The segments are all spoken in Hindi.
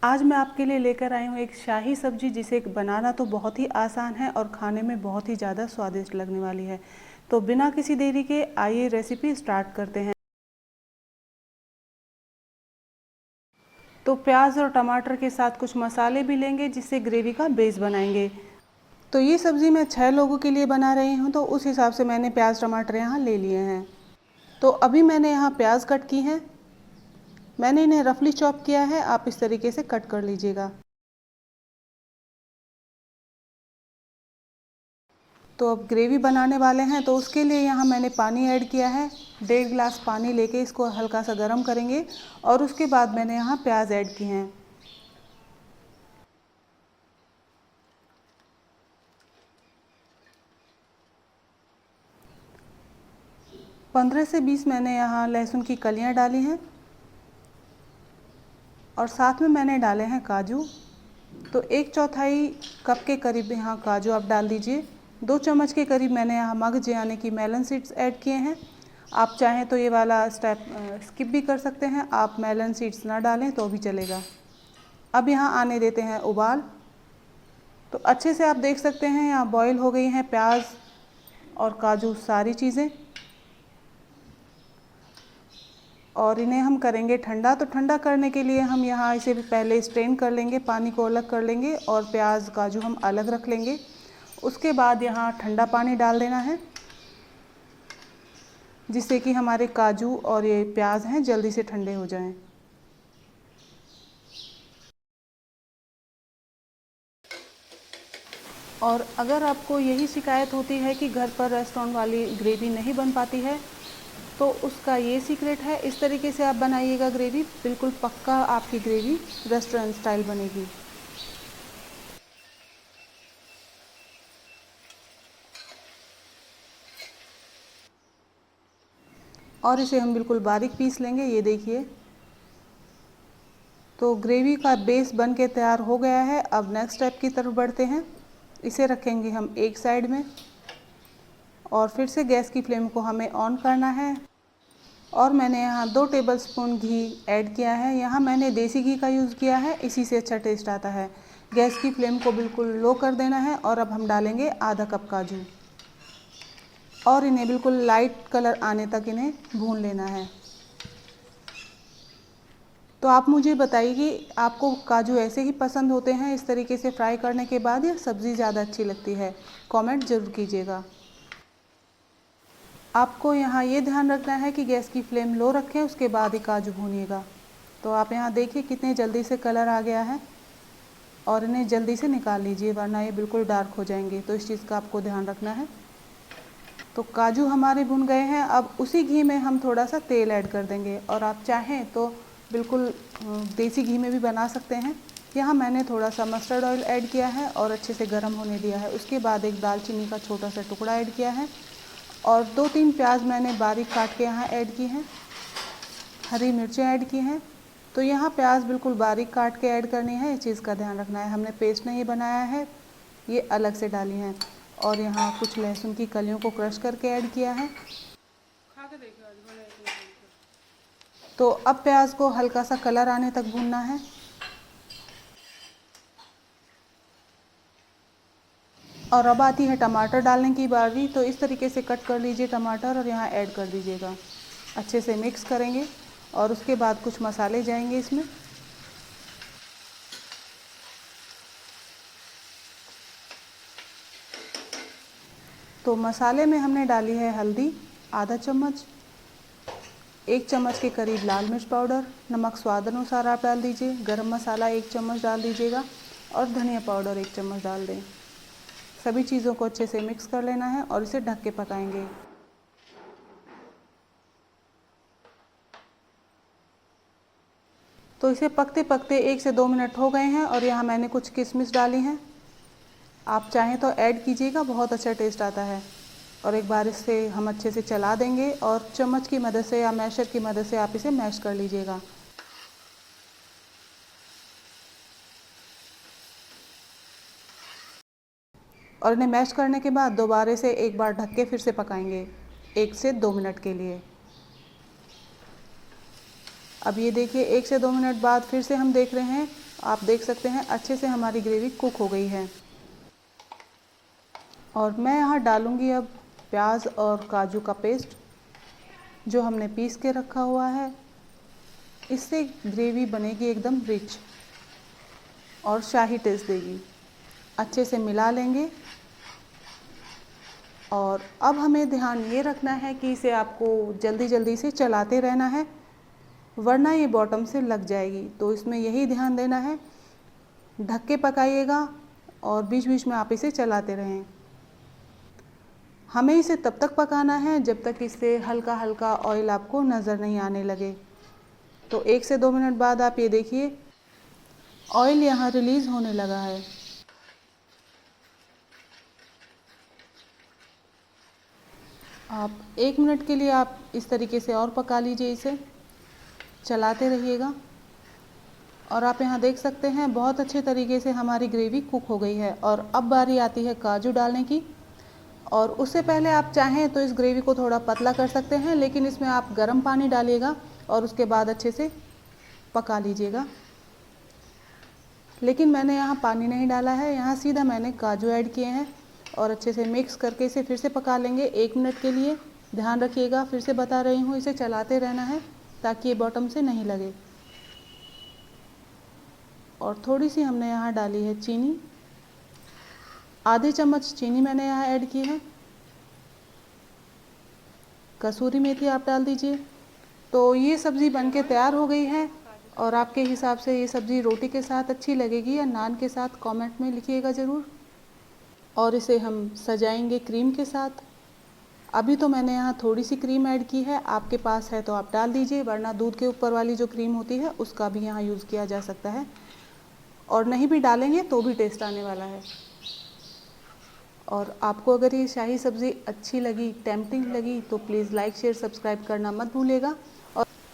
आज मैं आपके लिए लेकर आई हूँ एक शाही सब्जी, जिसे बनाना तो बहुत ही आसान है और खाने में बहुत ही ज़्यादा स्वादिष्ट लगने वाली है। तो बिना किसी देरी के आइए रेसिपी स्टार्ट करते हैं। तो प्याज और टमाटर के साथ कुछ मसाले भी लेंगे, जिससे ग्रेवी का बेस बनाएंगे। तो ये सब्ज़ी मैं 6 लोगों के लिए बना रही हूँ, तो उस हिसाब से मैंने प्याज टमाटर यहाँ ले लिए हैं। तो अभी मैंने यहाँ प्याज कट की हैं, मैंने इन्हें रफली चॉप किया है, आप इस तरीके से कट कर लीजिएगा। तो अब ग्रेवी बनाने वाले हैं, तो उसके लिए यहाँ मैंने पानी ऐड किया है। 1.5 गिलास पानी लेके इसको हल्का सा गर्म करेंगे और उसके बाद मैंने यहाँ प्याज ऐड किए हैं। 15 से 20 मैंने यहाँ लहसुन की कलियाँ डाली हैं और साथ में मैंने डाले हैं काजू। तो 1/4 कप के करीब यहाँ काजू आप डाल दीजिए। 2 चम्मच के करीब मैंने यहाँ मगज यानी कि मेलन सीड्स ऐड किए हैं। आप चाहें तो ये वाला स्टेप स्किप भी कर सकते हैं, आप मेलन सीड्स ना डालें तो भी चलेगा। अब यहाँ आने देते हैं उबाल। तो अच्छे से आप देख सकते हैं यहाँ बॉईल हो गई हैं प्याज और काजू सारी चीज़ें, और इन्हें हम करेंगे ठंडा। तो ठंडा करने के लिए हम यहाँ इसे पहले स्ट्रेन कर लेंगे, पानी को अलग कर लेंगे और प्याज काजू हम अलग रख लेंगे। उसके बाद यहाँ ठंडा पानी डाल देना है, जिससे कि हमारे काजू और ये प्याज हैं जल्दी से ठंडे हो जाएं। और अगर आपको यही शिकायत होती है कि घर पर रेस्टोरेंट वाली ग्रेवी नहीं बन पाती है, तो उसका ये सीक्रेट है। इस तरीके से आप बनाइएगा ग्रेवी, बिल्कुल पक्का आपकी ग्रेवी रेस्टोरेंट स्टाइल बनेगी। और इसे हम बिल्कुल बारीक पीस लेंगे, ये देखिए। तो ग्रेवी का बेस बन के तैयार हो गया है। अब नेक्स्ट स्टेप की तरफ बढ़ते हैं। इसे रखेंगे हम एक साइड में और फिर से गैस की फ्लेम को हमें ऑन करना है। और मैंने यहाँ 2 टेबलस्पून घी ऐड किया है। यहाँ मैंने देसी घी का यूज़ किया है, इसी से अच्छा टेस्ट आता है। गैस की फ्लेम को बिल्कुल लो कर देना है और अब हम डालेंगे आधा कप काजू और इन्हें बिल्कुल लाइट कलर आने तक इन्हें भून लेना है। तो आप मुझे बताइए कि आपको काजू ऐसे ही पसंद होते हैं इस तरीके से फ्राई करने के बाद, या सब्ज़ी ज़्यादा अच्छी लगती है? कमेंट ज़रूर कीजिएगा। आपको यहाँ ये ध्यान रखना है कि गैस की फ्लेम लो रखें, उसके बाद ही काजू भूनिएगा। तो आप यहाँ देखिए कितने जल्दी से कलर आ गया है, और इन्हें जल्दी से निकाल लीजिए वरना ये बिल्कुल डार्क हो जाएंगे। तो इस चीज़ का आपको ध्यान रखना है। तो काजू हमारे भुन गए हैं। अब उसी घी में हम थोड़ा सा तेल ऐड कर देंगे, और आप चाहें तो बिल्कुल देसी घी में भी बना सकते हैं। यहाँ मैंने थोड़ा सा मस्टर्ड ऑयल ऐड किया है और अच्छे से गर्म होने दिया है। उसके बाद एक दालचीनी का छोटा सा टुकड़ा ऐड किया है और 2-3 प्याज मैंने बारीक काट के यहाँ ऐड की हैं। हरी मिर्चें ऐड की हैं। तो यहाँ प्याज बिल्कुल बारीक काट के ऐड करनी है, इस चीज़ का ध्यान रखना है। हमने पेस्ट नहीं बनाया है, ये अलग से डाली हैं। और यहाँ कुछ लहसुन की कलियों को क्रश करके ऐड किया है। तो अब प्याज को हल्का सा कलर आने तक भूनना है। और अब आती है टमाटर डालने की बारी। तो इस तरीके से कट कर लीजिए टमाटर और यहाँ ऐड कर दीजिएगा। अच्छे से मिक्स करेंगे और उसके बाद कुछ मसाले जाएंगे इसमें। तो मसाले में हमने डाली है हल्दी आधा चम्मच, 1 चम्मच के करीब लाल मिर्च पाउडर, नमक स्वाद अनुसार आप डाल दीजिए, गरम मसाला 1 चम्मच डाल दीजिएगा और धनिया पाउडर 1 चम्मच डाल दें। सभी चीज़ों को अच्छे से मिक्स कर लेना है और इसे ढक के पकाएंगे। तो इसे पकते पकते 1 से 2 मिनट हो गए हैं और यहाँ मैंने कुछ किशमिश डाली हैं। आप चाहें तो ऐड कीजिएगा, बहुत अच्छा टेस्ट आता है। और एक बार इसे हम अच्छे से चला देंगे और चम्मच की मदद से या मैशर की मदद से आप इसे मैश कर लीजिएगा। और इन्हें मैश करने के बाद दोबारा से एक बार ढक के फिर से पकाएंगे 1 से 2 मिनट के लिए। अब ये देखिए 1 से 2 मिनट बाद फिर से हम देख रहे हैं आप देख सकते हैं अच्छे से हमारी ग्रेवी कुक हो गई है। और मैं यहाँ डालूँगी अब प्याज और काजू का पेस्ट जो हमने पीस के रखा हुआ है। इससे ग्रेवी बनेगी एकदम रिच और शाही टेस्ट देगी। अच्छे से मिला लेंगे। और अब हमें ध्यान ये रखना है कि इसे आपको जल्दी जल्दी से चलाते रहना है, वरना ये बॉटम से लग जाएगी। तो इसमें यही ध्यान देना है, ढक के पकाइएगा और बीच बीच में आप इसे चलाते रहें। हमें इसे तब तक पकाना है जब तक इससे हल्का हल्का ऑयल आपको नज़र नहीं आने लगे। तो 1 से 2 मिनट बाद आप ये देखिए ऑयल यहाँ रिलीज़ होने लगा है। आप 1 मिनट के लिए आप इस तरीके से और पका लीजिए, इसे चलाते रहिएगा। और आप यहाँ देख सकते हैं बहुत अच्छे तरीके से हमारी ग्रेवी कुक हो गई है। और अब बारी आती है काजू डालने की। और उससे पहले आप चाहें तो इस ग्रेवी को थोड़ा पतला कर सकते हैं, लेकिन इसमें आप गर्म पानी डालिएगा और उसके बाद अच्छे से पका लीजिएगा। लेकिन मैंने यहाँ पानी नहीं डाला है, यहाँ सीधा मैंने काजू ऐड किए हैं। और अच्छे से मिक्स करके इसे फिर से पका लेंगे 1 मिनट के लिए। ध्यान रखिएगा, फिर से बता रही हूँ, इसे चलाते रहना है ताकि ये बॉटम से नहीं लगे। और थोड़ी सी हमने यहाँ डाली है चीनी, आधे चम्मच चीनी मैंने यहाँ ऐड की है। कसूरी मेथी आप डाल दीजिए। तो ये सब्ज़ी बनके तैयार हो गई है। और आपके हिसाब से ये सब्ज़ी रोटी के साथ अच्छी लगेगी या नान के साथ, कमेंट में लिखिएगा ज़रूर। और इसे हम सजाएंगे क्रीम के साथ। अभी तो मैंने यहाँ थोड़ी सी क्रीम ऐड की है, आपके पास है तो आप डाल दीजिए, वरना दूध के ऊपर वाली जो क्रीम होती है उसका भी यहाँ यूज़ किया जा सकता है। और नहीं भी डालेंगे तो भी टेस्ट आने वाला है। और आपको अगर ये शाही सब्ज़ी अच्छी लगी, टेम्पटिंग लगी, तो प्लीज़ लाइक शेयर सब्सक्राइब करना मत भूलिएगा।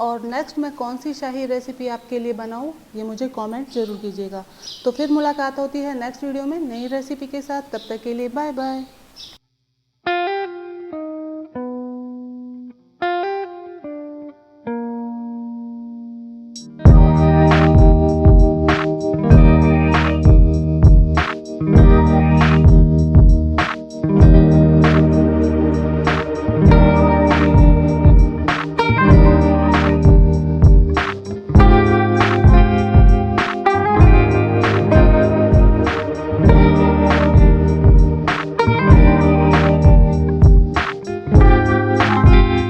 और नेक्स्ट मैं कौन सी शाही रेसिपी आपके लिए बनाऊं, ये मुझे कमेंट ज़रूर कीजिएगा। तो फिर मुलाकात होती है नेक्स्ट वीडियो में नई रेसिपी के साथ। तब तक के लिए बाय बाय।